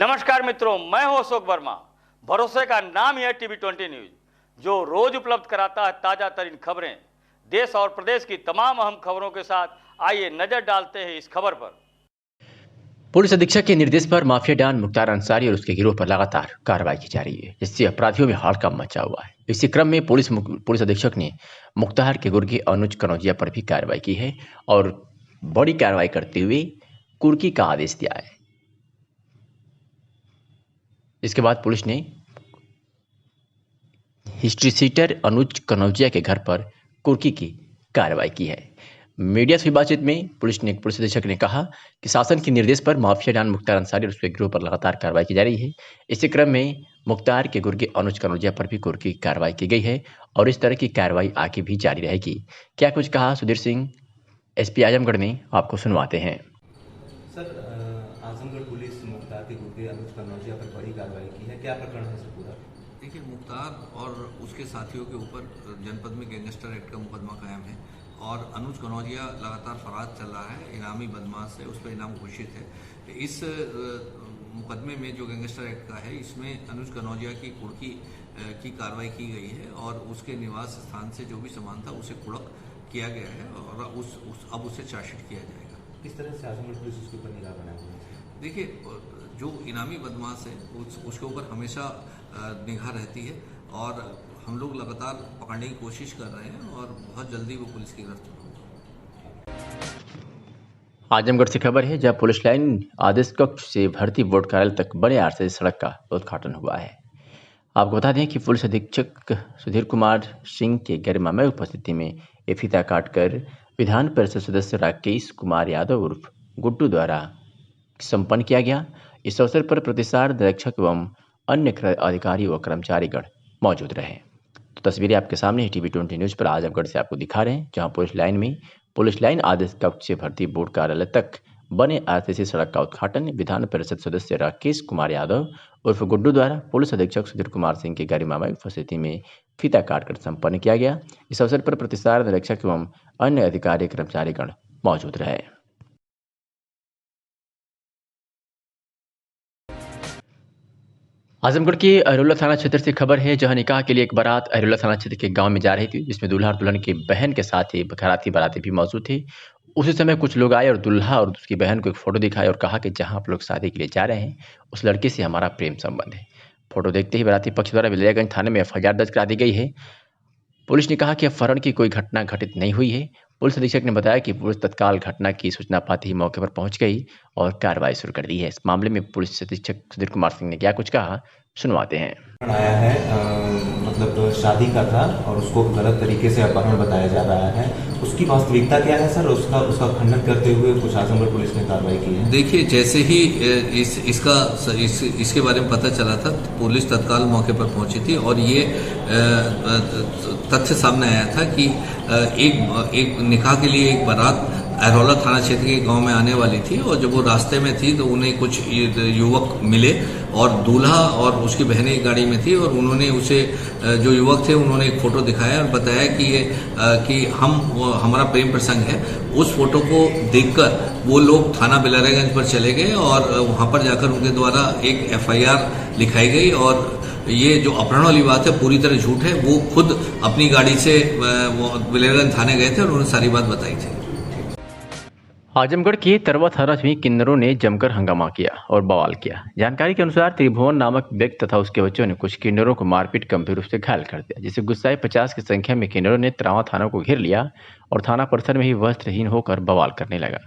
नमस्कार मित्रों, मैं हूं अशोक वर्मा। भरोसे का नाम ही है टीवी20 न्यूज, जो रोज उपलब्ध कराता है ताजा तरीन खबरें। देश और प्रदेश की तमाम अहम खबरों के साथ आइए नजर डालते हैं इस खबर पर। पुलिस अधीक्षक के निर्देश पर माफिया डॉन मुख्तार अंसारी और उसके गिरोह पर लगातार कार्रवाई की जा रही है, जिससे अपराधियों में हड़कंप मचा हुआ है। इसी क्रम में पुलिस अधीक्षक ने मुख्तार के गुर्गे अनुज कनौजिया पर भी कार्रवाई की है और बड़ी कार्रवाई करते हुए कुर्की का आदेश दिया है। इसके बाद पुलिस ने हिस्ट्री सीटर अनुज कनौजिया के घर पर कुर्की की कार्रवाई की है। मीडिया से बातचीत में पुलिस अधीक्षक ने कहा कि शासन के निर्देश पर माफिया डॉन मुख्तार अंसारी और उसके गिरोह पर लगातार कार्रवाई की जा रही है। इसी क्रम में मुख्तार के गुर्गे अनुज कनौजिया पर भी कुर्की की कार्रवाई की गई है और इस तरह की कार्रवाई आगे भी जारी रहेगी। क्या कुछ कहा सुधीर सिंह, एसपी आजमगढ़ ने, आपको सुनवाते हैं। सर, आजमगढ़ पुलिस मुख्तार के गुर्गे अनुज कनौजिया पर बड़ी कार्रवाई की है, क्या प्रकरण है सर पूरा? देखिए, मुख्तार और उसके साथियों के ऊपर जनपद में गैंगस्टर एक्ट का मुकदमा कायम है और अनुज कनौजिया लगातार फरार चल रहा है। इनामी बदमाश है, उस पर इनाम घोषित है। इस मुकदमे में जो गैंगस्टर एक्ट का है, इसमें अनुज कनौजिया की कुर्की की कार्रवाई की गई है और उसके निवास स्थान से जो भी सामान था उसे कुड़क किया गया है और अब उसे चार्जशीट किया जाएगा। किस तरह से आजमगढ़ पुलिस उसके ऊपर निगाह बनाए हुए है? देखिए, जो इनामी बदमाश है उसके ऊपर हमेशा निगाह रहती है और हम लोग लगातार पकड़ने की कोशिश कर रहे हैं और बहुत जल्दी वो पुलिस की गिरफ्त होगा। आजमगढ़ से खबर है, जहां पुलिस लाइन आदेश कक्ष से भर्ती बोर्ड कार्यालय तक बड़े आरसे सड़क का उद्घाटन हुआ है। आपको बता दें कि पुलिस अधीक्षक सुधीर कुमार सिंह के गरिमामय उपस्थिति में ये फीता काटकर विधान परिषद सदस्य राकेश कुमार यादव उर्फ गुड्डू द्वारा संपन्न किया गया। इस अवसर पर प्रतिसार निरीक्षक एवं अन्य अधिकारी व कर्मचारीगण मौजूद रहे। तो तस्वीरें आपके सामने टीवी20 न्यूज पर आजमगढ़ से आपको दिखा रहे हैं, जहां पुलिस लाइन आदेश कक्ष से भर्ती बोर्ड कार्यालय तक बने आरसीसी सड़क का उद्घाटन विधान परिषद सदस्य राकेश कुमार यादव उर्फ गुड्डू द्वारा पुलिस अधीक्षक सुधीर कुमार सिंह की गरिमामय उपस्थिति में फीता काटकर संपन्न किया गया। इस अवसर पर प्रतिसार निरीक्षक एवं अन्य अधिकारी कर्मचारीगण मौजूद रहे। आजमगढ़ के अहिरोला थाना क्षेत्र से खबर है, जहां निकाह के लिए एक बारात अहिरोला थाना क्षेत्र के गांव में जा रही थी, जिसमें दूल्हा और दुल्हन की बहन के साथ ही बाराती बाराती भी मौजूद थे। उसी समय कुछ लोग आए और दूल्हा और उसकी बहन को एक फोटो दिखाई और कहा कि जहां आप लोग शादी के लिए जा रहे हैं उस लड़के से हमारा प्रेम संबंध है। फोटो देखते ही बाराती पक्ष द्वारा विलियागंज थाने में एफआईआर दर्ज करा दी गई है। पुलिस ने कहा कि अपहरण की कोई घटना घटित नहीं हुई है। पुलिस अधीक्षक ने बताया कि पुलिस तत्काल घटना की सूचना पाते ही मौके पर पहुंच गई और कार्रवाई शुरू कर दी है। इस मामले में पुलिस अधीक्षक सुधीर कुमार सिंह ने क्या कुछ कहा, सुनवाते हैं। आया है, मतलब शादी का था और उसको गलत तरीके से अपहरण बताया जा रहा है। उसकी वास्तविकता क्या है सर? उसका खंडन करते हुए कुछ आजमगढ़ पुलिस ने कार्रवाई की है। देखिए, जैसे ही इसके बारे में पता चला था, पुलिस तत्काल मौके पर पहुंची थी और ये तथ्य सामने आया था कि एक निकाह के लिए एक बारात अहिरोला थाना क्षेत्र के गांव में आने वाली थी और जब वो रास्ते में थी तो उन्हें कुछ युवक मिले और दूल्हा और उसकी बहनें एक गाड़ी में थी और उन्होंने उसे, जो युवक थे, उन्होंने एक फोटो दिखाया और बताया कि हमारा प्रेम प्रसंग है। उस फोटो को देखकर वो लोग थाना बिलारीगंज पर चले गए और वहां पर जाकर उनके द्वारा एक एफआईआर लिखाई गई और ये जो अपहरण वाली बात है पूरी तरह झूठ है। वो खुद अपनी गाड़ी से बिलारीगंज थाने गए थे और उन्होंने सारी बात बताई थी। आजमगढ़ के तरवा थाना में किन्नरों ने जमकर हंगामा किया और बवाल किया। जानकारी के अनुसार त्रिभुवन नामक व्यक्ति तथा उसके बच्चों ने कुछ किन्नरों को मारपीट गंभीर रूप से घायल कर दिया, जिससे गुस्साए 50 की संख्या में किन्नरों ने तरवा थाना को घेर लिया और थाना परिसर में ही वस्त्रहीन होकर बवाल करने लगा।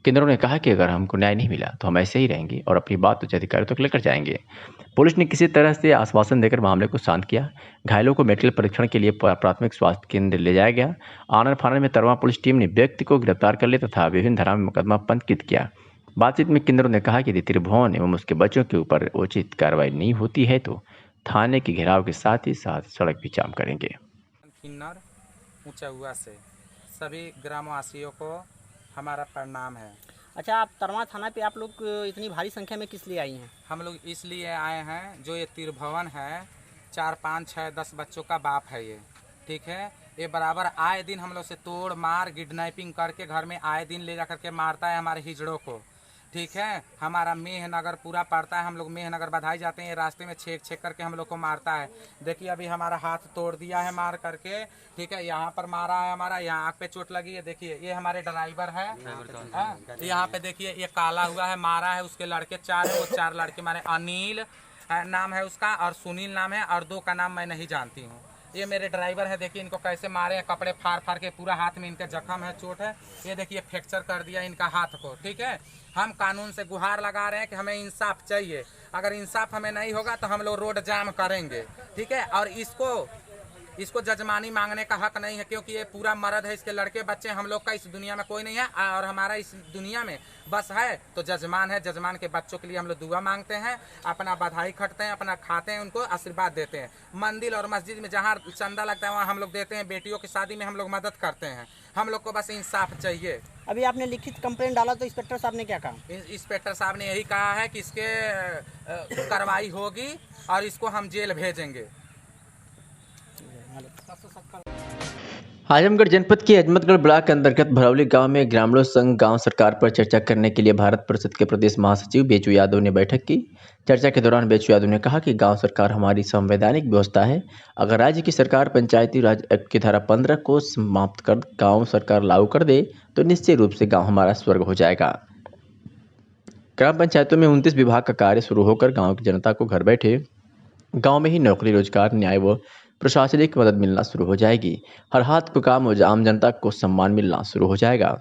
किन्नरों ने कहा कि अगर हमको न्याय नहीं मिला तो हम ऐसे ही रहेंगे और अपनी बात उच्च अधिकारियों तक लेकर जाएंगे। पुलिस ने किसी तरह से आश्वासन देकर मामले को शांत किया। घायलों को मेडिकल परीक्षण के लिए प्राथमिक स्वास्थ्य केंद्र ले जाया गया। आनर फानर में तरवा पुलिस टीम ने व्यक्ति को गिरफ्तार कर लिया तथा विभिन्न धाराओं में मुकदमा पंजीकृत किया। बातचीत में किन्नरों ने कहा कि यदि त्रिभुवन एवं उसके बच्चों के ऊपर उचित कार्रवाई नहीं होती है तो थाने के घेराव के साथ ही साथ सड़क भी जाम करेंगे। किन्नर ऊंचा हुआ से सभी ग्रामवासियों को हमारा प्रणाम है। अच्छा, आप तरवा थाना पे आप लोग इतनी भारी संख्या में किस लिए आई हैं? हम लोग इसलिए आए हैं, जो ये त्रिभुवन है 4, 5, 6, 10 बच्चों का बाप है ये, ठीक है। ये बराबर आए दिन हम लोग से तोड़ मार किडनैपिंग करके घर में आए दिन ले जा करके मारता है हमारे हिजड़ों को। ठीक है। हमारा मेहनगर पूरा पड़ता है, हम लोग मेहनगर बधाई जाते हैं, रास्ते में छेक छेक करके हम लोग को मारता है। देखिए अभी हमारा हाथ तोड़ दिया है मार करके, ठीक है। यहाँ पर मारा है, हमारा यहाँ आँख पे चोट लगी है। देखिए ये हमारे ड्राइवर है, यहाँ पे देखिए ये काला हुआ है, मारा है। उसके लड़के 4 है, वो 4 लड़के मारे। अनिल नाम है उसका और सुनील नाम है, और 2 का नाम मैं नहीं जानती हूँ। ये मेरे ड्राइवर है, देखिए इनको कैसे मारे हैं, कपड़े फाड़ फाड़ के, पूरा हाथ में इनके जख्म है, चोट है। ये देखिए फ्रैक्चर कर दिया इनका हाथ को, ठीक है। हम कानून से गुहार लगा रहे हैं कि हमें इंसाफ चाहिए। अगर इंसाफ हमें नहीं होगा तो हम लोग रोड जाम करेंगे, ठीक है। और इसको जजमानी मांगने का हक नहीं है, क्योंकि ये पूरा मर्द है, इसके लड़के बच्चे, हम लोग का इस दुनिया में कोई नहीं है। और हमारा इस दुनिया में बस है तो जजमान है। जजमान के बच्चों के लिए हम लोग दुआ मांगते हैं, अपना बधाई खटते हैं, अपना खाते हैं, उनको आशीर्वाद देते हैं। मंदिर और मस्जिद में जहाँ चंदा लगता है वहाँ हम लोग देते हैं। बेटियों की शादी में हम लोग मदद करते हैं। हम लोग को बस इंसाफ चाहिए। अभी आपने लिखित कंप्लेंट डाला तो इंस्पेक्टर साहब ने क्या कहा? इंस्पेक्टर साहब ने यही कहा है कि इसके कार्रवाई होगी और इसको हम जेल भेजेंगे। आजमगढ़ जनपद के अजमतगढ़ ब्लॉक के अंतर्गत भरौली गांव में ग्रामीणों संघ गांव सरकार पर चर्चा करने के लिए भारत परिषद के प्रदेश महासचिव बेचू यादव ने बैठक की। चर्चा के दौरान बेचू यादव ने कहा कि गांव सरकार हमारी संवैधानिक व्यवस्था है। अगर राज्य की सरकार पंचायती राज एक्ट की धारा 15 को समाप्त कर गांव सरकार लागू कर दे तो निश्चित रूप से गाँव हमारा स्वर्ग हो जाएगा। ग्राम पंचायतों में 29 विभाग का कार्य शुरू होकर गाँव की जनता को घर बैठे गाँव में ही नौकरी, रोजगार, न्याय व प्रशासनिक मदद मिलना शुरू हो जाएगी। हर हाथ को काम और आम जनता को सम्मान मिलना शुरू हो जाएगा।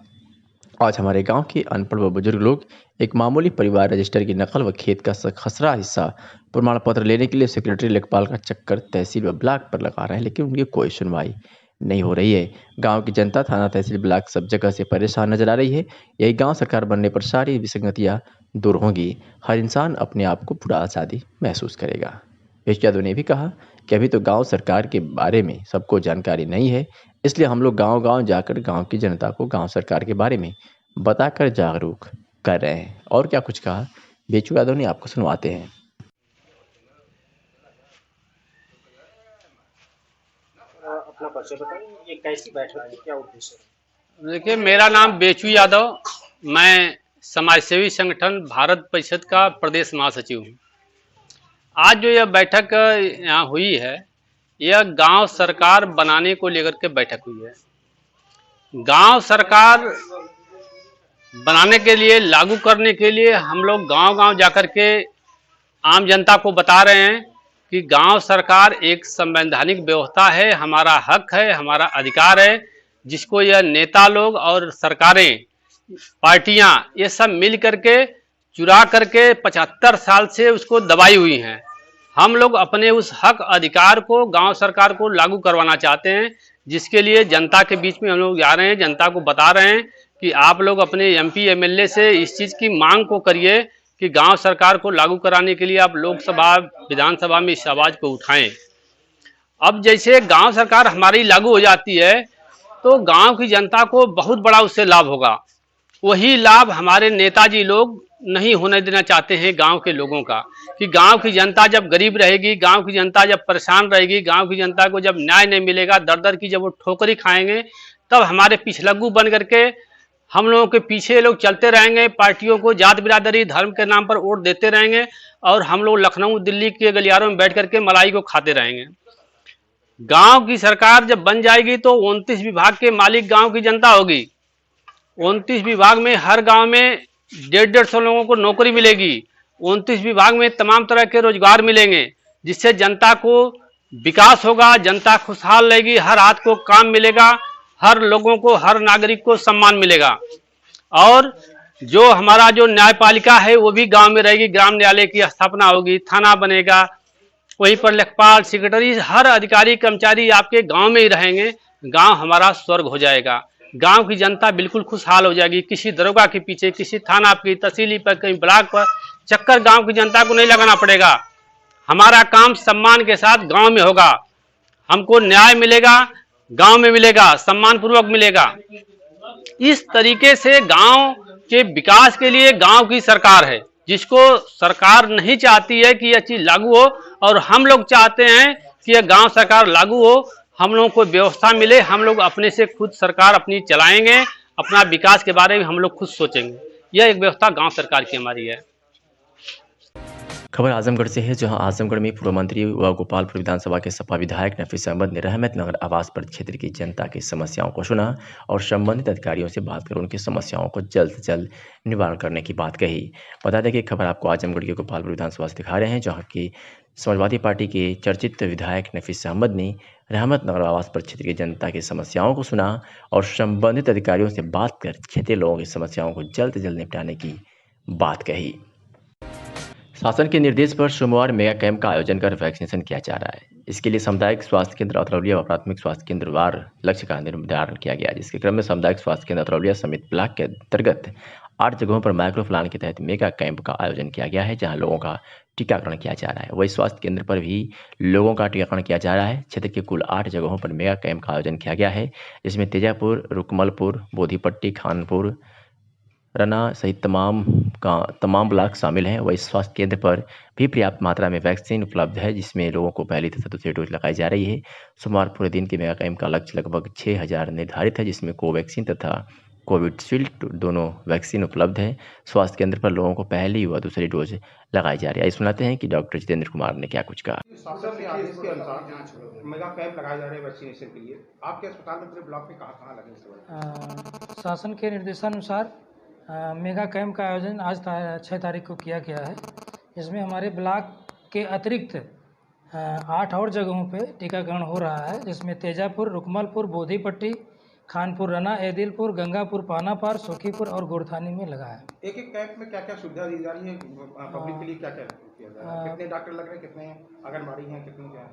आज हमारे गांव के अनपढ़ व बुजुर्ग लोग एक मामूली परिवार रजिस्टर की नकल व खेत का खसरा हिस्सा प्रमाण पत्र लेने के लिए सेक्रेटरी लेखपाल का चक्कर तहसील व ब्लॉक पर लगा रहे हैं, लेकिन उनकी कोई सुनवाई नहीं हो रही है। गांव की जनता थाना, तहसील, ब्लॉक सब जगह से परेशान नजर आ रही है। यही गांव सरकार बनने पर सारी विसंगतियां दूर होंगी। हर इंसान अपने आप को पूरा आज़ादी महसूस करेगा। बेचू यादव ने भी कहा कि अभी तो गांव सरकार के बारे में सबको जानकारी नहीं है, इसलिए हम लोग गांव-गांव जाकर गांव की जनता को गांव सरकार के बारे में बताकर जागरूक कर रहे हैं। और क्या कुछ कहा बेचू यादव ने, आपको सुनवाते हैं। अपना परिचय बताइए, ये कैसी बैठक है, क्या उद्देश्य है? देखिए, मेरा नाम बेचू यादव, मैं समाजसेवी संगठन भारत परिषद का प्रदेश महासचिव हूँ। आज जो यह बैठक यहाँ हुई है, यह गांव सरकार बनाने को लेकर के बैठक हुई है। गांव सरकार बनाने के लिए, लागू करने के लिए हम लोग गांव-गांव जाकर के आम जनता को बता रहे हैं कि गांव सरकार एक संवैधानिक व्यवस्था है, हमारा हक है, हमारा अधिकार है, जिसको यह नेता लोग और सरकारें, पार्टियां, ये सब मिल करके चुरा करके 75 साल से उसको दबाई हुई हैं। हम लोग अपने उस हक अधिकार को गांव सरकार को लागू करवाना चाहते हैं, जिसके लिए जनता के बीच में हम लोग जा रहे हैं, जनता को बता रहे हैं कि आप लोग अपने MP MLA से इस चीज़ की मांग को करिए कि गांव सरकार को लागू कराने के लिए आप लोकसभा, विधानसभा में इस आवाज़ को उठाएं। अब जैसे गांव सरकार हमारी लागू हो जाती है तो गांव की जनता को बहुत बड़ा उससे लाभ होगा। वही लाभ हमारे नेताजी लोग नहीं होने देना चाहते हैं गांव के लोगों का, कि गांव की जनता जब गरीब रहेगी, गांव की जनता जब परेशान रहेगी, गांव की जनता को जब न्याय नहीं मिलेगा, दर दर की जब वो ठोकरी खाएंगे, तब हमारे पिछलग्गू बन करके हम लोगों के पीछे लोग चलते रहेंगे, पार्टियों को जात बिरादरी धर्म के नाम पर वोट देते रहेंगे और हम लोग लखनऊ दिल्ली के गलियारों में बैठ करके मलाई को खाते रहेंगे। गांव की सरकार जब बन जाएगी तो 29 विभाग के मालिक गांव की जनता होगी। 29 विभाग में हर गांव में 150 लोगों को नौकरी मिलेगी। 29 विभाग में तमाम तरह के रोजगार मिलेंगे, जिससे जनता को विकास होगा, जनता खुशहाल रहेगी, हर हाथ को काम मिलेगा, हर लोगों को, हर नागरिक को सम्मान मिलेगा। और जो हमारा जो न्यायपालिका है वो भी गांव में रहेगी, ग्राम न्यायालय की स्थापना होगी, थाना बनेगा, वहीं पर लेखपाल, सेक्रेटरी, हर अधिकारी कर्मचारी आपके गांव में ही रहेंगे। गांव हमारा स्वर्ग हो जाएगा। गांव की जनता बिल्कुल खुशहाल हो जाएगी। किसी दरोगा के पीछे, किसी थाना की तहसीली पर, कहीं ब्लॉक पर चक्कर गांव की जनता को नहीं लगाना पड़ेगा। हमारा काम सम्मान के साथ गांव में होगा, हमको न्याय मिलेगा, गांव में मिलेगा, सम्मान पूर्वक मिलेगा। इस तरीके से गांव के विकास के लिए गांव की सरकार है, जिसको सरकार नहीं चाहती है कि यह चीज लागू हो, और हम लोग चाहते हैं कि यह गांव सरकार लागू हो, हम लोगों को व्यवस्था मिले, हम लोग अपने से खुद सरकार अपनी चलाएंगे, अपना विकास के बारे में हम लोग खुद सोचेंगे। यह एक व्यवस्था गांव सरकार की हमारी है। खबर आजमगढ़ से है, जहां आजमगढ़ में पूर्व मंत्री व गोपालपुर विधानसभा के सपा विधायक नफीस अहमद ने रहमतनगर आवास पर क्षेत्र की जनता की समस्याओं को सुना और संबंधित अधिकारियों से बात कर उनकी समस्याओं को जल्द से जल्द निवारण करने की बात कही। बता दें कि खबर आपको आजमगढ़ के गोपालपुर विधानसभा से दिखा रहे हैं, जहाँ की समाजवादी पार्टी के चर्चित विधायक नफीस अहमद ने रहमतनगर आवास पर क्षेत्र की जनता की समस्याओं को सुना और संबंधित अधिकारियों से बात कर क्षेत्रीय लोगों की समस्याओं को जल्द से जल्द निपटाने की बात कही। शासन के निर्देश पर सोमवार मेगा कैंप का आयोजन कर वैक्सीनेशन किया जा रहा है। इसके लिए सामुदायिक स्वास्थ्य केंद्र अतरौलिया व प्राथमिक स्वास्थ्य केंद्र वार लक्ष्य का निर्धारण किया गया, जिसके क्रम में सामुदायिक स्वास्थ्य केंद्र अतरौलिया समित ब्लॉक के अंतर्गत 8 जगहों पर माइक्रो प्लान के तहत मेगा कैंप का आयोजन किया गया है, जहां लोगों का टीकाकरण किया जा रहा है। वही स्वास्थ्य केंद्र पर भी लोगों का टीकाकरण किया जा रहा है। क्षेत्र के कुल 8 जगहों पर मेगा कैंप का आयोजन किया गया है, जिसमें तेजापुर, रुकमलपुर, बोधीपट्टी, खानपुर, रना सहित तमाम ब्लॉक शामिल हैं। वही स्वास्थ्य केंद्र पर भी पर्याप्त मात्रा में वैक्सीन उपलब्ध है, जिसमें लोगों को पहली तथा दूसरी डोज लगाई जा रही है। सोमवार पूरे दिन के मेगा कैंप का लक्ष्य लगभग 6000 निर्धारित है, जिसमें कोवैक्सीन तथा कोविशील्ड दोनों वैक्सीन उपलब्ध है। स्वास्थ्य केंद्र पर लोगों को पहली व दूसरी डोज लगाई जा रही है। सुनाते हैं कि डॉक्टर जितेंद्र कुमार ने क्या कुछ कहा। शासन के आदेश के अनुसार मेगा कैंप लगाए जा रहे हैं वैक्सीनेशन के लिए। आपके अस्पताल में पूरे ब्लॉक में कहाँ लगे? शासन के निर्देशानुसार मेगा कैंप का आयोजन आज 6 तारीख को किया गया है। इसमें हमारे ब्लॉक के अतिरिक्त 8 और जगहों पे टीकाकरण हो रहा है, जिसमें तेजापुर, रुकमलपुर, बोधीपट्टी, खानपुर, रना, एदिलपुर, गंगापुर, पानापार, सोखीपुर और गोरथानी में लगा है। एक कैंप में क्या क्या सुविधा दी जा रही है पब्लिक के लिए? क्या क्या किया जा रहा है? कितने डॉक्टर लग रहे हैं, कितने आंगनबाड़ी हैं, कितने क्या है?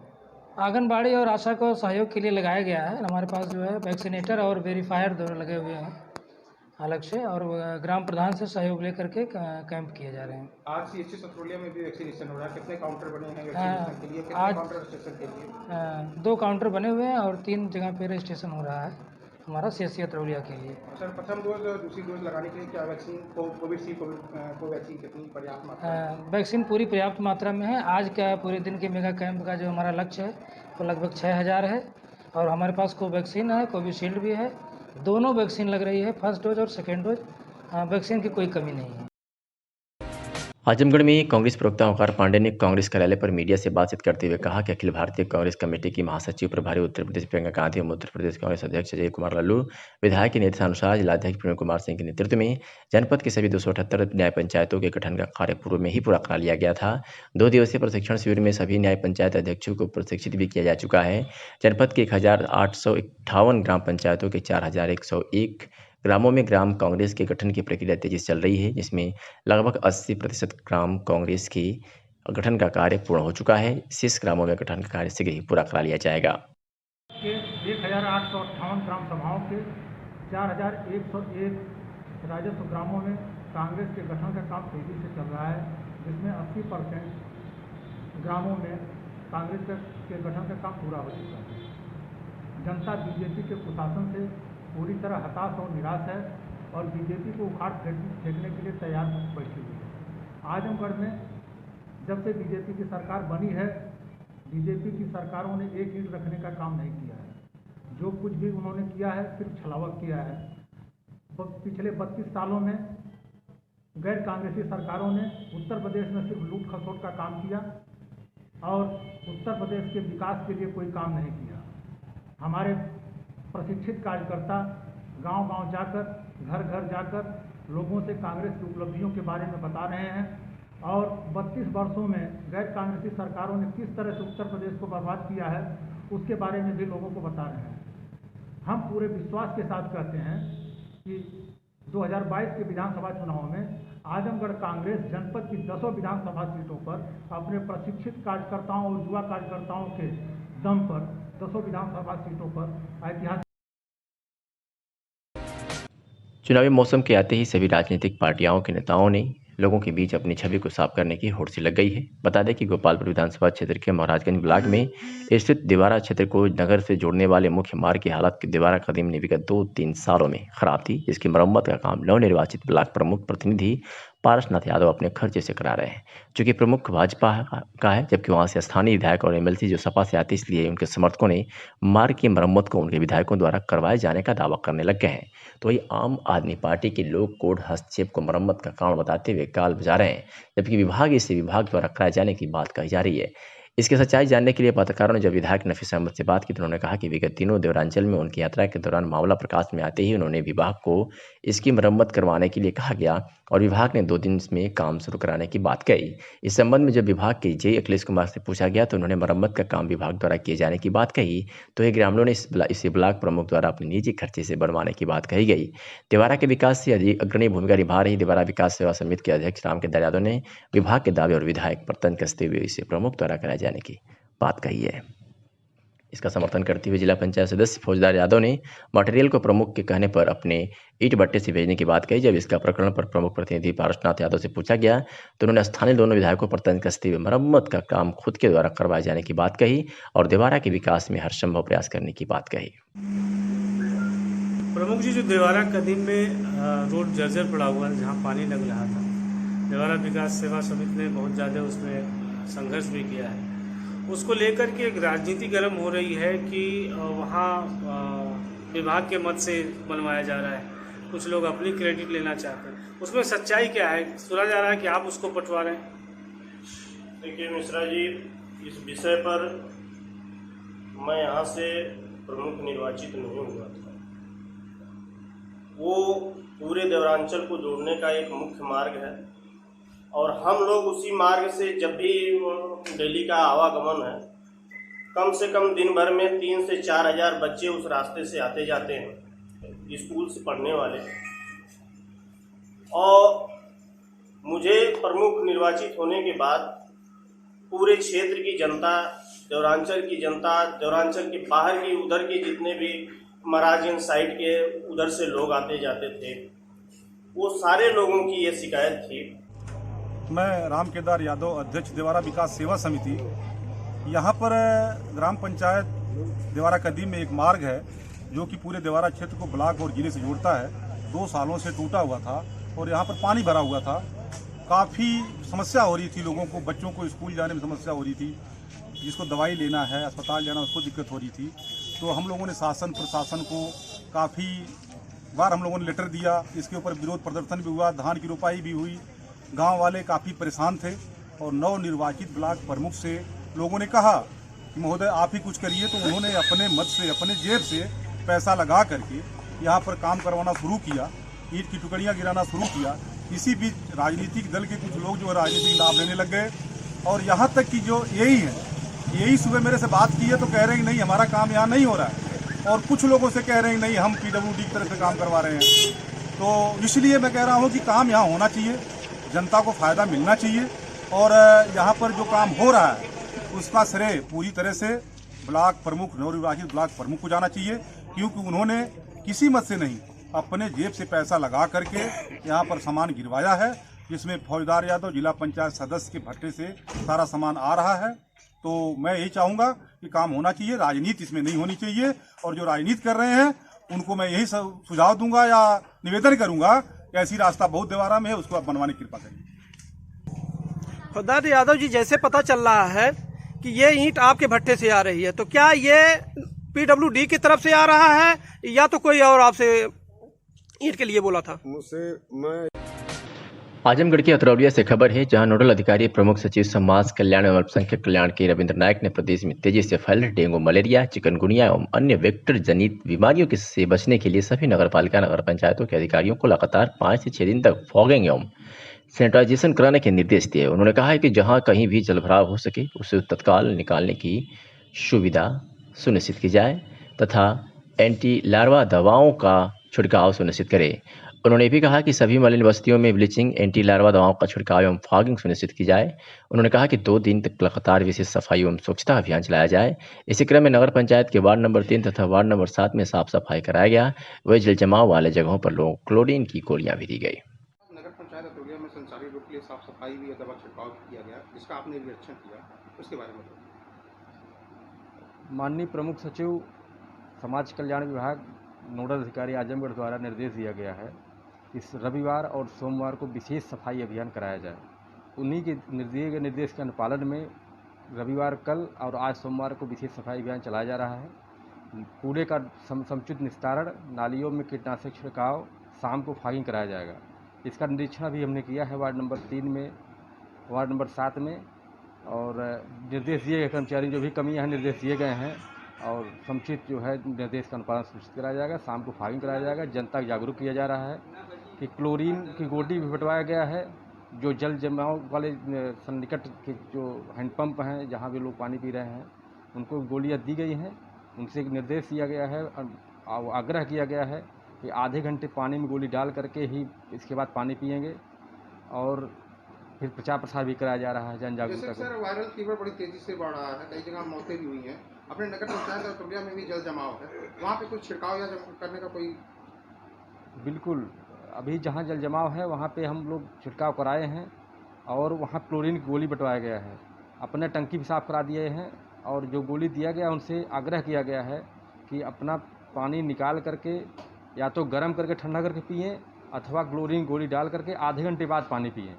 आंगनबाड़ी और आशा को सहयोग के लिए लगाया गया है। हमारे पास जो है वैक्सीनेटर और वेरीफायर दोनों लगे हुए हैं अलग से, और ग्राम प्रधान से सहयोग लेकर के कैंप किए जा रहे हैं। आज CHC सतरौलिया में भी वैक्सीनेशन हो रहा है। कितने काउंटर बने हैं वैक्सीनेशन के लिए? कितने काउंटर रजिस्ट्रेशन के लिए? 2 काउंटर बने हुए हैं और 3 जगह पे रजिस्ट्रेशन हो रहा है हमारा CHC सतरौलिया के लिए। सर, प्रथम डोज और दूसरी डोज लगाने के लिए क्या वैक्सीन कोवैक्सीन कितनी पर्याप्त मात्रा? वैक्सीन पूरी पर्याप्त मात्रा में है। आज का पूरे दिन के मेगा कैंप का जो हमारा लक्ष्य है वो लगभग 6000 है, और हमारे पास कोवैक्सीन है, कोविशील्ड भी है। दोनों वैक्सीन लग रही है, फर्स्ट डोज और सेकेंड डोज। वैक्सीन की कोई कमी नहीं है। आजमगढ़ में कांग्रेस प्रवक्ता ओंकार पांडे ने कांग्रेस कार्यालय पर मीडिया से बातचीत करते हुए कहा कि अखिल भारतीय कांग्रेस कमेटी की महासचिव प्रभारी उत्तर प्रदेश प्रियंका गांधी एवं उत्तर प्रदेश कांग्रेस अध्यक्ष अजय कुमार लल्लू, विधायक के निर्देशानुसार जिलाध्यक्ष प्रवीण कुमार सिंह के नेतृत्व में जनपद के सभी 278 न्याय पंचायतों के गठन का कार्य पूर्व में ही पूरा करा लिया गया था। 2 दिवसीय प्रशिक्षण शिविर में सभी न्याय पंचायत अध्यक्षों को प्रशिक्षित भी किया जा चुका है। जनपद के 1858 ग्राम पंचायतों के 4101 ग्रामों में ग्राम कांग्रेस के गठन की प्रक्रिया तेजी से चल रही है, जिसमें लगभग 80% ग्राम कांग्रेस के गठन का कार्य पूर्ण हो चुका है। शेष ग्रामों में गठन का कार्य शीघ्र ही पूरा करा लिया जाएगा। 1858 ग्राम सभाओं के 4101 राजस्व ग्रामों में कांग्रेस के गठन का काम तेजी से चल रहा है, जिसमें 80% ग्रामों में कांग्रेस के गठन का काम पूरा हो चुका है। जनता बीजेपी के कुशासन से पूरी तरह हताश और निराश है और बीजेपी को उखाड़ फेंकने के लिए तैयार बैठी हुई है। आजमगढ़ में जब से बीजेपी की सरकार बनी है, बीजेपी की सरकारों ने एक ईंट रखने का काम नहीं किया है। जो कुछ भी उन्होंने किया है सिर्फ छलावत किया है। पिछले 32 सालों में गैर कांग्रेसी सरकारों ने उत्तर प्रदेश में सिर्फ लूट खसोट का काम किया और उत्तर प्रदेश के विकास के लिए कोई काम नहीं किया। हमारे प्रशिक्षित कार्यकर्ता गांव-गांव जाकर, घर-घर जाकर लोगों से कांग्रेस की उपलब्धियों के बारे में बता रहे हैं और 32 वर्षों में गैर कांग्रेसी सरकारों ने किस तरह से उत्तर प्रदेश को बर्बाद किया है उसके बारे में भी लोगों को बता रहे हैं। हम पूरे विश्वास के साथ कहते हैं कि 2022 के विधानसभा चुनाव में आजमगढ़ कांग्रेस जनपद की 10 विधानसभा सीटों पर अपने प्रशिक्षित कार्यकर्ताओं और युवा कार्यकर्ताओं के दम पर 10 विधानसभा सीटों पर ऐतिहासिक। चुनावी मौसम के आते ही सभी राजनीतिक पार्टियों के नेताओं ने लोगों के बीच अपनी छवि को साफ करने की होड़ सी लग गई है। बता दें कि गोपालपुर विधानसभा क्षेत्र के महाराजगंज ब्लॉक में स्थित दिवारा क्षेत्र को नगर से जोड़ने वाले मुख्य मार्ग की हालत की दिवारा कदीम ने विगत 2-3 सालों में खराब थी, जिसकी मरम्मत का काम नवनिर्वाचित ब्लॉक प्रमुख प्रतिनिधि पारसनाथ यादव अपने खर्चे से करा रहे हैं। चूंकि प्रमुख भाजपा का है, जबकि वहां से स्थानीय विधायक और एमएलसी जो सपा से आते, इसलिए उनके समर्थकों ने मार्ग की मरम्मत को उनके विधायकों द्वारा करवाए जाने का दावा करने लग गए हैं। तो वही आम आदमी पार्टी के लोग कोर्ट हस्तक्षेप को मरम्मत का कारण बताते हुए काल बजा रहे हैं, जबकि विभाग द्वारा कराए जाने की बात कही जा रही है। इसकी सच्चाई जानने के लिए पत्रकारों ने जब विधायक नफीस अहमद से बात की तो उन्होंने कहा कि विगत दिनों देवरांचल में उनकी यात्रा के दौरान मामला प्रकाश में आते ही उन्होंने विभाग को इसकी मरम्मत करवाने के लिए कहा गया और विभाग ने 2 दिन में काम शुरू कराने की बात कही। इस संबंध में जब विभाग के जेई अखिलेश कुमार से पूछा गया तो उन्होंने मरम्मत का काम विभाग द्वारा किए जाने की बात कही। तो ये ग्रामीणों ने इसे ब्लॉक प्रमुख द्वारा अपने निजी खर्चे से बनवाने की बात कही गई। देवारा के विकास से अग्रणी भूमिका निभा रही देवारा विकास सेवा समिति के अध्यक्ष रामकेदार यादव ने विभाग के दावे और विधायक पर तंज कसते हुए इसे प्रमुख द्वारा कराए जाने की बात कही है। इसका समर्थन करते हुए जिला पंचायत सदस्य फौजदार यादव ने मटेरियल को प्रमुख के कहने पर अपने ईट भट्टे से भेजने की बात कही। जब इसका प्रकरण पर प्रमुख प्रतिनिधि पारसनाथ यादव से पूछा गया तो उन्होंने स्थानीय दोनों विधायकों पर तंज कसते हुए मरम्मत का काम खुद के द्वारा करवाए जाने की बात कही और देवारा के विकास में हर संभव प्रयास करने की बात कही। प्रमुख जी, जो देवारा कदीम में रोड जर्जर पड़ा हुआ है, जहाँ पानी लग रहा था, देवारा विकास सेवा समिति ने बहुत ज़्यादा उसमें संघर्ष भी किया है। उसको लेकर के एक राजनीति गर्म हो रही है कि वहाँ विभाग के मत से बनवाया जा रहा है, कुछ लोग अपनी क्रेडिट लेना चाहते हैं। उसमें सच्चाई क्या है? सुना जा रहा है कि आप उसको पटवा रहे हैं। देखिए मिश्रा जी, इस विषय पर मैं यहाँ से प्रमुख निर्वाचित नहीं हुआ था। वो पूरे देवरांचल को जोड़ने का एक मुख्य मार्ग है और हम लोग उसी मार्ग से जब भी डेली का आवागमन है, कम से कम दिन भर में 3 से 4 हज़ार बच्चे उस रास्ते से आते जाते हैं, स्कूल से पढ़ने वाले। और मुझे प्रमुख निर्वाचित होने के बाद पूरे क्षेत्र की जनता, देवरांचल की जनता, देवरांचल के बाहर की उधर के जितने भी महाराजगंज साइड के उधर से लोग आते जाते थे, वो सारे लोगों की ये शिकायत थी। मैं रामकेदार यादव, अध्यक्ष देवारा विकास सेवा समिति। यहाँ पर ग्राम पंचायत देवारा कदीम में एक मार्ग है जो कि पूरे देवारा क्षेत्र को ब्लॉक और जिले से जोड़ता है। 2 सालों से टूटा हुआ था और यहाँ पर पानी भरा हुआ था। काफ़ी समस्या हो रही थी लोगों को, बच्चों को स्कूल जाने में समस्या हो रही थी, जिसको दवाई लेना है, अस्पताल जाना, उसको दिक्कत हो रही थी। तो हम लोगों ने शासन प्रशासन को काफ़ी बार हम लोगों ने लेटर दिया। इसके ऊपर विरोध प्रदर्शन भी हुआ, धान की रोपाई भी हुई। गांव वाले काफ़ी परेशान थे और नवनिर्वाचित ब्लॉक प्रमुख से लोगों ने कहा कि महोदय आप ही कुछ करिए। तो उन्होंने अपने मत से, अपने जेब से पैसा लगा करके यहाँ पर काम करवाना शुरू किया, ईंट की टुकड़ियाँ गिराना शुरू किया। इसी बीच राजनीतिक दल के कुछ लोग जो राजनीतिक लाभ लेने लग गए और यहाँ तक कि जो यही सुबह मेरे से बात की है तो कह रहे हैं नहीं हमारा काम यहाँ नहीं हो रहा है, और कुछ लोगों से कह रहे हैं नहीं हम PWD की तरफ से काम करवा रहे हैं। तो इसलिए मैं कह रहा हूँ कि काम यहाँ होना चाहिए, जनता को फ़ायदा मिलना चाहिए और यहाँ पर जो काम हो रहा है उसका श्रेय पूरी तरह से ब्लॉक प्रमुख, नवनिर्वाचित ब्लॉक प्रमुख को जाना चाहिए, क्योंकि उन्होंने किसी मत से नहीं अपने जेब से पैसा लगा करके यहाँ पर सामान गिरवाया है, जिसमें फौजदार यादव जिला पंचायत सदस्य के भट्टे से सारा सामान आ रहा है। तो मैं यही चाहूँगा कि काम होना चाहिए, राजनीति इसमें नहीं होनी चाहिए। और जो राजनीति कर रहे हैं उनको मैं यही सुझाव दूंगा या निवेदन करूंगा कि ऐसी रास्ता बहुत देवारा में है, उसको आप बनवाने की कृपा करिए। फौजदार यादव जी, जैसे पता चल रहा है कि ये ईंट आपके भट्टे से आ रही है, तो क्या ये PWD की तरफ से आ रहा है या तो कोई और आपसे ईंट के लिए बोला था? आजमगढ़ की अतरौलिया से खबर है, जहां नोडल अधिकारी प्रमुख सचिव समाज कल्याण एवं अल्पसंख्यक कल्याण के रविंद्र नायक ने प्रदेश में तेजी से फैल डेंगू, मलेरिया, चिकनगुनिया एवं अन्य वेक्टर जनित बीमारियों से बचने के लिए सभी नगरपालिका नगर पंचायतों के अधिकारियों को लगातार 5 से 6 दिन तक फॉगिंग एवं सैनिटाइजेशन कराने के निर्देश दिए। उन्होंने कहा है कि जहां कहीं भी जलभराव हो सके उसे तत्काल निकालने की सुविधा सुनिश्चित की जाए तथा एंटी लार्वा दवाओं का छिड़काव सुनिश्चित करे। उन्होंने भी कहा कि सभी मलिन बस्तियों में ब्लीचिंग, एंटी लार्वा दवाओं का छिड़काव एवं फॉगिंग सुनिश्चित की जाए। उन्होंने कहा कि 2 दिन तक लगातार विशेष सफाई एवं स्वच्छता अभियान चलाया जाए। इसी क्रम में नगर पंचायत के वार्ड नंबर 3 तथा वार्ड नंबर 7 में साफ सफाई कराया गया। वही जल जमाव वाले जगहों पर लोगों को क्लोरीन की गोलियां भी दी गई। नगर पंचायत अतरौलिया में संचारी रोग के लिए साफ सफाई भी दवा छिड़काव किया गया, जिसका आपने निरीक्षण किया, उसके बारे में बताइए। माननीय प्रमुख सचिव समाज कल्याण विभाग नोडल अधिकारी आजमगढ़ द्वारा निर्देश दिया गया है इस रविवार और सोमवार को विशेष सफाई अभियान कराया जाए। उन्हीं के दिए गए निर्देश के अनुपालन में रविवार कल और आज सोमवार को विशेष सफाई अभियान चलाया जा रहा है। कूड़े का समुचित निस्तारण, नालियों में कीटनाशक छिड़काव, शाम को फॉगिंग कराया जाएगा। इसका निरीक्षण भी हमने किया है वार्ड नंबर 3 में, वार्ड नंबर 7 में, और निर्देश दिए गए कर्मचारी जो भी कमियां हैं निर्देश दिए गए हैं और समुचित जो है निर्देश का अनुपालन सुनिश्चित कराया जाएगा। शाम को फॉगिंग कराया जाएगा। जनता को जागरूक किया जा रहा है कि क्लोरीन की गोटी भी बंटवाया गया है। जो जल जमाव वाले सन्निकट के जो हैंडपंप हैं जहाँ भी लोग पानी पी रहे हैं उनको गोलियां दी गई हैं। उनसे एक निर्देश दिया गया है और आग्रह किया गया है कि आधे घंटे पानी में गोली डाल करके ही इसके बाद पानी पिएंगे और फिर प्रचार प्रसार भी कराया जा रहा है जन जागरूकता। सर वायरल फीवर बड़ी तेजी से बढ़ रहा है, कई जगह मौतें भी हुई हैं। अपने नगर पंचायत और टोलिया में भी जल जमाव है, वहाँ पे कुछ छिड़काव या करने का कोई? बिल्कुल, अभी जहाँ जल जमाव है वहाँ पे हम लोग छिड़काव कराए हैं और वहाँ क्लोरीन की गोली बंटवाया गया है। अपने टंकी भी साफ़ करा दिए हैं और जो गोली दिया गया उनसे आग्रह किया गया है कि अपना पानी निकाल करके या तो गर्म करके ठंडा करके पिएं अथवा क्लोरीन गोली डाल करके आधे घंटे बाद पानी पिएं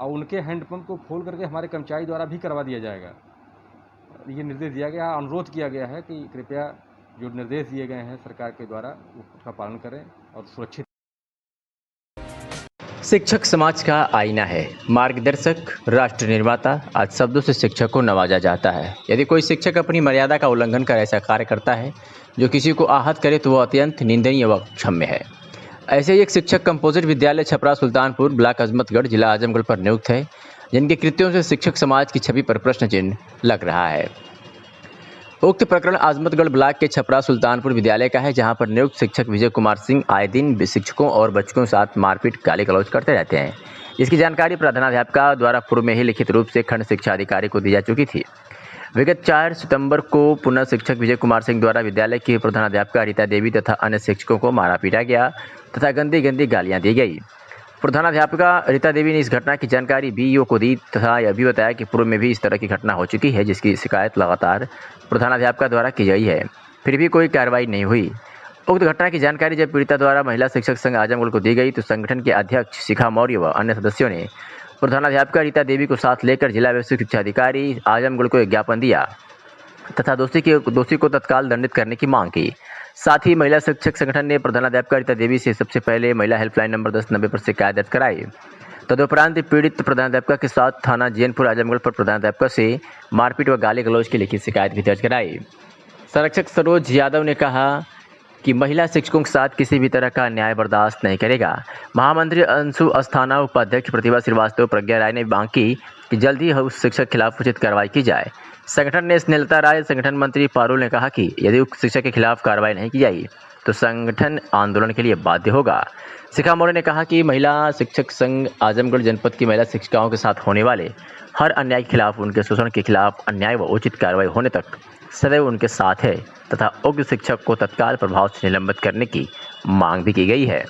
और उनके हैंडपम्प को खोल करके हमारे कर्मचारी द्वारा भी करवा दिया जाएगा। ये निर्देश दिया गया, अनुरोध किया गया है कि कृपया जो निर्देश दिए गए हैं सरकार के द्वारा उसका पालन करें और सुरक्षित। शिक्षक समाज का आईना है, मार्गदर्शक, राष्ट्र निर्माता। आज शब्दों से शिक्षक को नवाजा जाता है। यदि कोई शिक्षक अपनी मर्यादा का उल्लंघन कर ऐसा कार्य करता है जो किसी को आहत करे तो वह अत्यंत निंदनीय व क्षम्य है। ऐसे ही एक शिक्षक कंपोजिट विद्यालय छपरा सुल्तानपुर ब्लॉक अजमतगढ़ जिला आजमगढ़ पर नियुक्त है, जिनके कृत्यों से शिक्षक समाज की छवि पर प्रश्न चिन्ह लग रहा है। उक्त प्रकरण आजमतगढ़ ब्लॉक के छपरा सुल्तानपुर विद्यालय का है, जहां पर नियुक्त शिक्षक विजय कुमार सिंह आए दिन शिक्षकों और बच्चों के साथ मारपीट गाली गलौज करते रहते हैं। इसकी जानकारी प्रधानाध्यापिका द्वारा पूर्व में ही लिखित रूप से खंड शिक्षा अधिकारी को दी जा चुकी थी। विगत 4 सितंबर को पुनः शिक्षक विजय कुमार सिंह द्वारा विद्यालय की प्रधानाध्यापिका रीता देवी तथा अन्य शिक्षकों को मारा पीटा गया तथा गंदी गालियां दी गई। प्रधानाध्यापिका रीता देवी ने इस घटना की जानकारी बीईओ को दी तथा यह भी बताया कि पूर्व में भी इस तरह की घटना हो चुकी है, जिसकी शिकायत लगातार प्रधानाध्यापिका द्वारा की गई है, फिर भी कोई कार्रवाई नहीं हुई। उक्त घटना की जानकारी जब पीड़िता द्वारा महिला शिक्षक संघ आजमगढ़ को दी गई तो संगठन के अध्यक्ष शिखा मौर्य व अन्य सदस्यों ने प्रधानाध्यापिका रीता देवी को साथ लेकर जिला व्यवसायिक शिक्षा अधिकारी आजमगढ़ को एक ज्ञापन दिया तथा दोषी को तत्काल दंडित करने की मांग की। साथ ही महिला शिक्षक संगठन ने प्रधानाध्यापिका रीता देवी से सबसे पहले महिला हेल्पलाइन नंबर 1090 पर शिकायत दर्ज कराई। तदुपरांत पीड़ित प्रधानाध्यापिका के साथ थाना जैनपुर आजमगढ़ पर प्रधानाध्यापिका से मारपीट व गाली गलौज की लिखित शिकायत भी दर्ज कराई। संरक्षक सरोज यादव ने कहा कि महिला शिक्षकों के साथ किसी भी तरह का अन्याय बर्दाश्त नहीं करेगा। महामंत्री अंशु अस्थाना, उपाध्यक्ष प्रतिभा श्रीवास्तव, प्रज्ञा राय ने मांग की कि जल्द ही उस शिक्षक के खिलाफ उचित कार्रवाई की जाए। संगठन ने स्नेहलता राय, संगठन मंत्री पारुल ने कहा कि यदि उक्त शिक्षक के खिलाफ कार्रवाई नहीं की जाएगी तो संगठन आंदोलन के लिए बाध्य होगा। शिखा मौर्य ने कहा कि महिला शिक्षक संघ आजमगढ़ जनपद की महिला शिक्षिकाओं के साथ होने वाले हर अन्याय के खिलाफ, उनके शोषण के खिलाफ अन्याय व उचित कार्रवाई होने तक सदैव उनके साथ है तथा उक्त शिक्षक को तत्काल प्रभाव से निलंबित करने की मांग भी की गई है।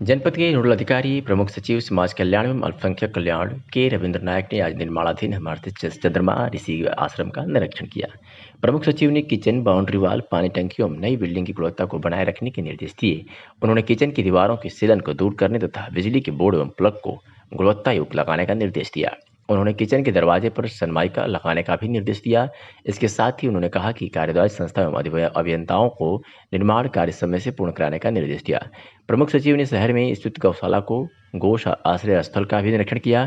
जनपद के नोडल अधिकारी प्रमुख सचिव समाज कल्याण एवं अल्पसंख्यक कल्याण के रविंद्र नायक ने आज निर्माणाधीन हमारे चंद्रमा ऋषि आश्रम का निरीक्षण किया। प्रमुख सचिव ने किचन, बाउंड्री वाल, पानी टंकी एवं नई बिल्डिंग की गुणवत्ता को बनाए रखने के निर्देश दिए। उन्होंने किचन की दीवारों की सीलन को दूर करने तथा बिजली के बोर्ड एवं प्लग को गुणवत्ता युक्त लगाने का निर्देश दिया। उन्होंने किचन के दरवाजे पर सनमाइका लगाने का भी निर्देश दिया। इसके साथ ही उन्होंने कहा कि कार्यदायी संस्था एवं अभियंताओं को निर्माण कार्य समय से पूर्ण कराने का निर्देश दिया। प्रमुख सचिव ने शहर में स्थित गौशाला को गो आश्रय स्थल का भी निरीक्षण किया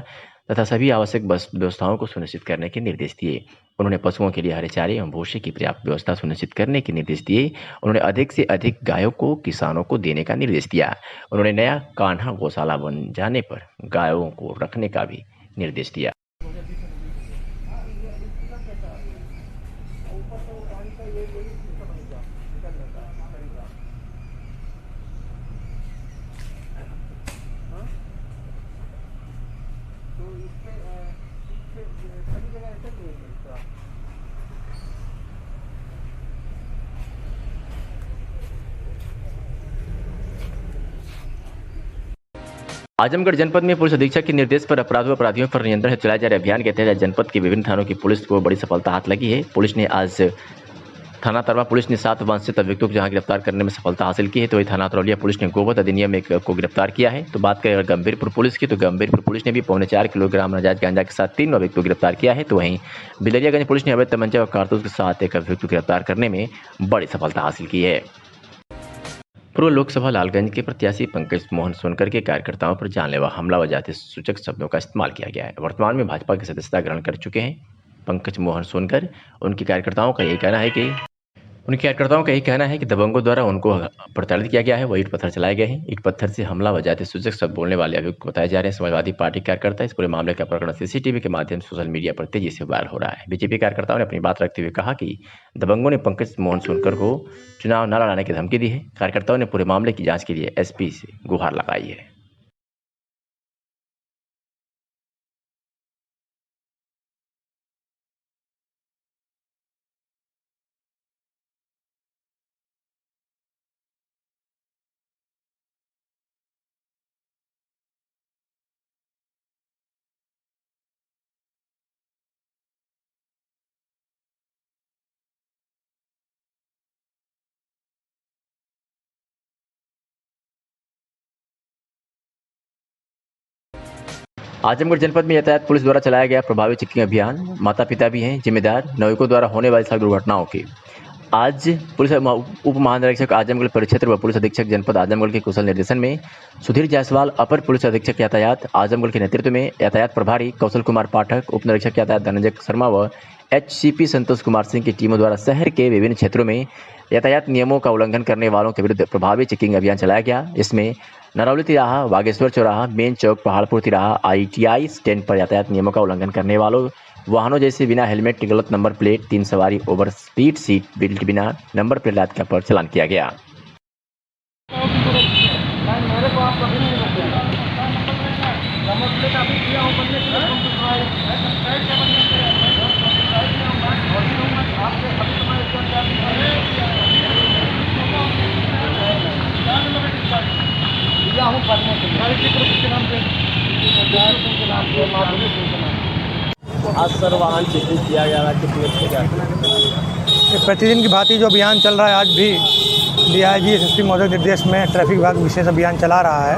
तथा सभी आवश्यक व्यवस्थाओं को सुनिश्चित करने के निर्देश दिए। उन्होंने पशुओं के लिए हरे चारे एवं भूसे की पर्याप्त व्यवस्था सुनिश्चित करने के निर्देश दिए। उन्होंने अधिक से अधिक गायों को किसानों को देने का निर्देश दिया। उन्होंने नया कान्हा गौशाला बन जाने पर गायों को रखने का भी निर्देश दिया। आजमगढ़ जनपद में पुलिस अधीक्षक के निर्देश पर अपराधियों पर नियंत्रण हेतु चलाए जा रहे अभियान के तहत जनपद के विभिन्न थानों की पुलिस को बड़ी सफलता हाथ लगी है। पुलिस ने आज थाना तरवा पुलिस ने 7 वांछित अभियुक्तों को जहां गिरफ्तार करने में सफलता हासिल की है, तो वही थाना तरौलिया पुलिस ने गोवध अधिनियम एक को गिरफ्तार किया है। तो बात करें अगर गंभीरपुर पुलिस की, तो गंभीरपुर पुलिस ने भी 4.25 किलोग्राम नाजायज गांजा के साथ 3 अभियुक्तों को गिरफ्तार किया है। तो वहीं बिलरियागंज पुलिस ने अवैध तमंचा और कारतूस के साथ एक अभियुक्त को गिरफ्तार करने में बड़ी सफलता हासिल की है। पूर्व लोकसभा लालगंज के प्रत्याशी पंकज मोहन सोनकर के कार्यकर्ताओं पर जानलेवा हमला व जाति सूचक शब्दों का इस्तेमाल किया गया है। वर्तमान में भाजपा की सदस्यता ग्रहण कर चुके हैं पंकज मोहन सोनकर। उनके कार्यकर्ताओं का यही कहना है कि दबंगों द्वारा उनको प्रताड़ित किया गया है, वह ईंट पत्थर चलाए गए हैं। ईंट पत्थर से हमला व जाति सूचक शब्द बोलने वाले अभियुक्त बताए जा रहे हैं समाजवादी पार्टी कार्यकर्ता। इस पूरे मामले का प्रकरण सीसीटीवी के माध्यम से सोशल मीडिया पर तेजी से वायरल हो रहा है। बीजेपी कार्यकर्ताओं ने अपनी बात रखते हुए कहा कि दबंगों ने पंकज मोहन सोनकर को चुनाव न लड़ाने की धमकी दी है। कार्यकर्ताओं ने पूरे मामले की जांच के लिए एसपी से गुहार लगाई है। आजमगढ़ जनपद में यातायात पुलिस द्वारा चलाया गया प्रभावी चेकिंग अभियान। माता पिता भी हैं जिम्मेदार नाविकों द्वारा होने वाली सड़क दुर्घटनाओं की। आज पुलिस उप महानिरीक्षक आजमगढ़ परिक्षेत्र व पुलिस अधीक्षक जनपद आजमगढ़ के कुशल निर्देशन में सुधीर जायसवाल, अपर पुलिस अधीक्षक यातायात आजमगढ़ के नेतृत्व में यातायात प्रभारी कौशल कुमार पाठक, उप निरीक्षक यातायात धनंजय शर्मा व HCP संतोष कुमार सिंह की टीमों द्वारा शहर के विभिन्न क्षेत्रों में यातायात नियमों का उल्लंघन करने वालों के विरुद्ध प्रभावी चेकिंग अभियान चलाया गया। इसमें नरौली तिराहा, बागेश्वर चौराहा, मेन चौक, पहाड़पुर तिराहा, ITI स्टैंड पर यातायात नियमों का उल्लंघन करने वालों वाहनों जैसे बिना हेलमेट, गलत नंबर प्लेट, 3 सवारी, ओवर स्पीड, सीट बेल्ट बिना नंबर प्लेट आदि पर चालान किया गया। आज सर वाहन चेकिंग किया गया है, प्रतिदिन की भांति जो अभियान चल रहा है, आज भी DIG SSP महोदय निर्देश में ट्रैफिक विभाग विशेष अभियान चला रहा है।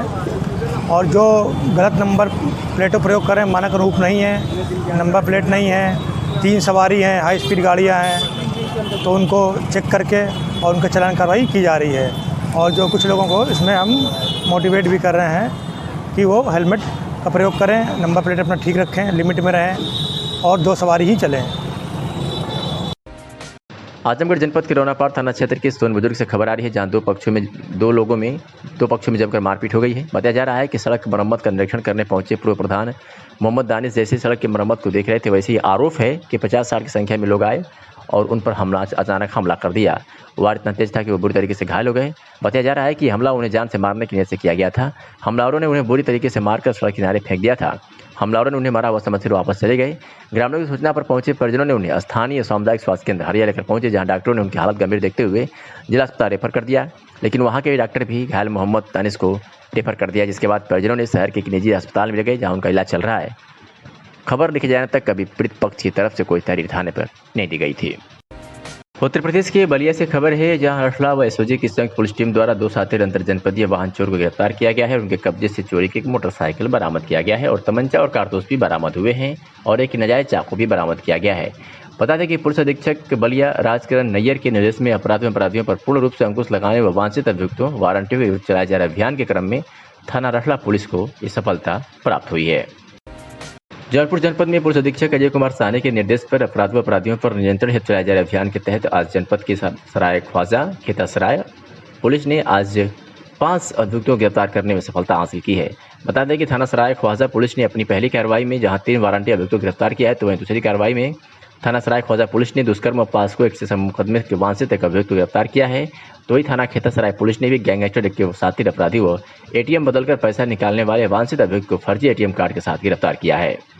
और जो गलत नंबर प्लेटों प्रयोग कर रहे हैं, मानक रूप नहीं है, नंबर प्लेट नहीं है, 3 सवारी हैं, हाई स्पीड गाड़ियाँ हैं, तो उनको चेक करके और उनका चालान कार्रवाई की जा रही है। और जो कुछ लोगों को इसमें हम मोटिवेट भी कर रहे हैं कि वो हेलमेट का प्रयोग करें, नंबर प्लेट अपना ठीक रखें, लिमिट में रहें और 2 सवारी ही चलें। आजमगढ़ जनपद के रौनापाड़ थाना क्षेत्र के सोन बुजुर्ग से खबर आ रही है, जहां दो पक्षों में जमकर मारपीट हो गई है। बताया जा रहा है कि सड़क मरम्मत का निरीक्षण करने पहुंचे पूर्व प्रधान मोहम्मद दानिश जैसे सड़क की मरम्मत को देख रहे थे, वैसे ही आरोप है कि 50 साल की संख्या में लोग आए और उन पर अचानक हमला कर दिया। वार इतना तेज था कि वो बुरी तरीके से घायल हो गए। बताया जा रहा है कि हमला उन्हें जान से मारने की नीयत से किया गया था। हमलावरों ने उन्हें बुरी तरीके से मारकर सड़क किनारे फेंक दिया था। हमलावरों ने उन्हें मारा हुआ समझकर वापस चले गए। ग्रामीणों की सूचना पर पहुंचे परिजनों ने उन्हें स्थानीय सामुदायिक स्वास्थ्य केंद्र हरिया लेकर पहुंचे, जहां डॉक्टरों ने उनकी हालत गंभीर देखते हुए जिला अस्पताल रेफर कर दिया। लेकिन वहां के डॉक्टर भी घायल मोहम्मद दानिश को रेफर कर दिया, जिसके बाद परिजनों ने शहर के एक निजी अस्पताल में ले गए, जहाँ उनका इलाज चल रहा है। खबर लिखे जाने तक कभी पीड़ित पक्ष की तरफ से कोई तहरीर थाने पर नहीं दी गई थी। उत्तर प्रदेश के बलिया से खबर है, जहां रसला व SOG की संयुक्त पुलिस टीम द्वारा 2 साथी अंतर जनपदीय वाहन चोर को गिरफ्तार किया गया है। उनके कब्जे से चोरी की एक मोटरसाइकिल बरामद किया गया है और तमंचा और कारतूस भी बरामद हुए हैं और एक नाजायज चाकू भी बरामद किया गया है। बता दें कि पुलिस अधीक्षक बलिया राजकरण नैयर के निर्देश में अपराधियों पर पूर्ण रूप से अंकुश लगाने व वांछित अभियुक्तों वारंटियों के विरुद्ध चलाए जा रहे अभियान के क्रम में थाना रसला पुलिस को ये सफलता प्राप्त हुई है। जौनपुर जनपद में पुलिस अधीक्षक अजय कुमार साहनी के निर्देश पर अपराधियों पर नियंत्रण हेतु चलाए जा रहे अभियान के तहत आज जनपद के सराय ख्वाजा खेतासराय पुलिस ने आज 5 अभियुक्तों को गिरफ्तार करने में सफलता हासिल की है। बता दें कि थाना सराय ख्वाजा पुलिस ने अपनी पहली कार्रवाई में जहां 3 वारंटी अभियुक्तों को गिरफ्तार किया है, तो वहीं दूसरी कार्रवाई में थाना सराय ख्वाजा पुलिस ने दुष्कर्म और पास्को एक्ट से मुकदमे के वांछित एक अभियुक्त को गिरफ्तार किया है। तो वही थाना खेतासराय पुलिस ने भी गैंगस्टर के साथी अपराधी व ATM बदलकर पैसा निकालने वाले वांछित अभियुक्त को फर्जी ATM कार्ड के साथ गिरफ्तार किया है।